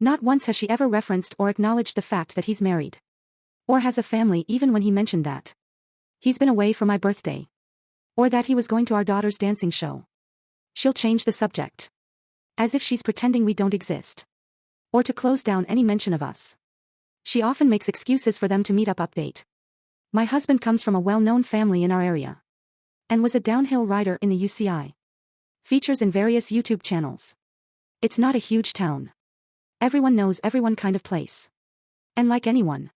Not once has she ever referenced or acknowledged the fact that he's married. Or has a family even when he mentioned that he's been away for my birthday. Or that he was going to our daughter's dancing show. She'll change the subject. As if she's pretending we don't exist. Or to close down any mention of us. She often makes excuses for them to meet up update. My husband comes from a well-known family in our area. And was a downhill rider in the UCI. Features in various YouTube channels. It's not a huge town. Everyone knows everyone kind of place. And like anyone,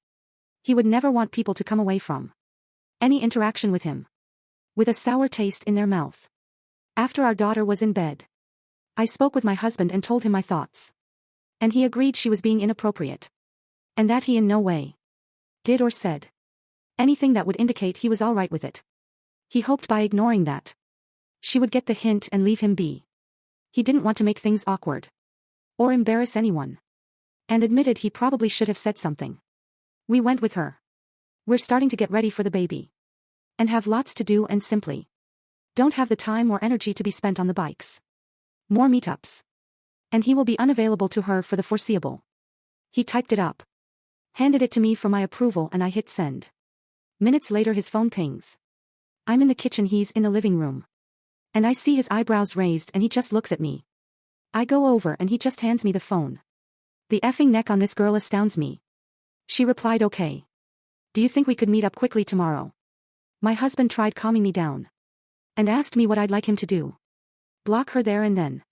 he would never want people to come away from any interaction with him with a sour taste in their mouth. After our daughter was in bed, I spoke with my husband and told him my thoughts. And he agreed she was being inappropriate. And that he in no way did or said anything that would indicate he was all right with it. He hoped by ignoring that she would get the hint and leave him be. He didn't want to make things awkward or embarrass anyone. And admitted he probably should have said something. We went with her. We're starting to get ready for the baby. And have lots to do and simply don't have the time or energy to be spent on the bikes. More meetups. And he will be unavailable to her for the foreseeable. He typed it up. Handed it to me for my approval and I hit send. Minutes later his phone pings. I'm in the kitchen, he's in the living room. And I see his eyebrows raised and he just looks at me. I go over and he just hands me the phone. The effing neck on this girl astounds me. She replied, okay. Do you think we could meet up quickly tomorrow? My husband tried calming me down. And asked me what I'd like him to do. Block her there and then.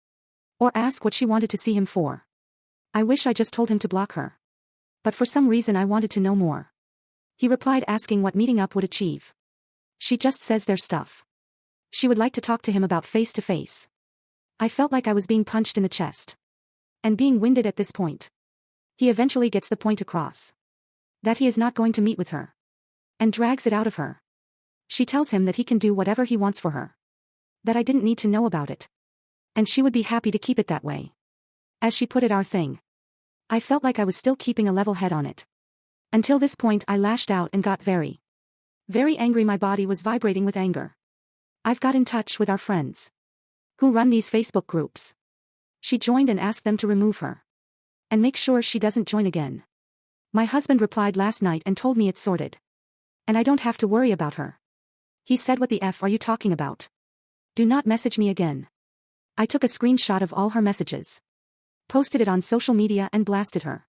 Or ask what she wanted to see him for. I wish I just told him to block her. But for some reason I wanted to know more. He replied asking what meeting up would achieve. She just says their stuff. She would like to talk to him about face to face. I felt like I was being punched in the chest. And being winded at this point. He eventually gets the point across. That he is not going to meet with her. And drags it out of her. She tells him that he can do whatever he wants for her. That I didn't need to know about it. And she would be happy to keep it that way. As she put it, our thing. I felt like I was still keeping a level head on it. Until this point I lashed out and got very angry. My body was vibrating with anger. I've got in touch with our friends who run these Facebook groups. She joined and asked them to remove her. And make sure she doesn't join again. My husband replied last night and told me it's sorted. And I don't have to worry about her. He said, what the F are you talking about? Do not message me again. I took a screenshot of all her messages. Posted it on social media and blasted her.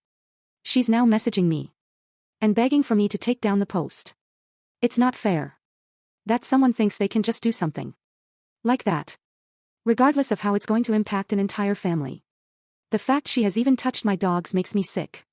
She's now messaging me. And begging for me to take down the post. It's not fair. That someone thinks they can just do something like that. Regardless of how it's going to impact an entire family. The fact she has even touched my dogs makes me sick.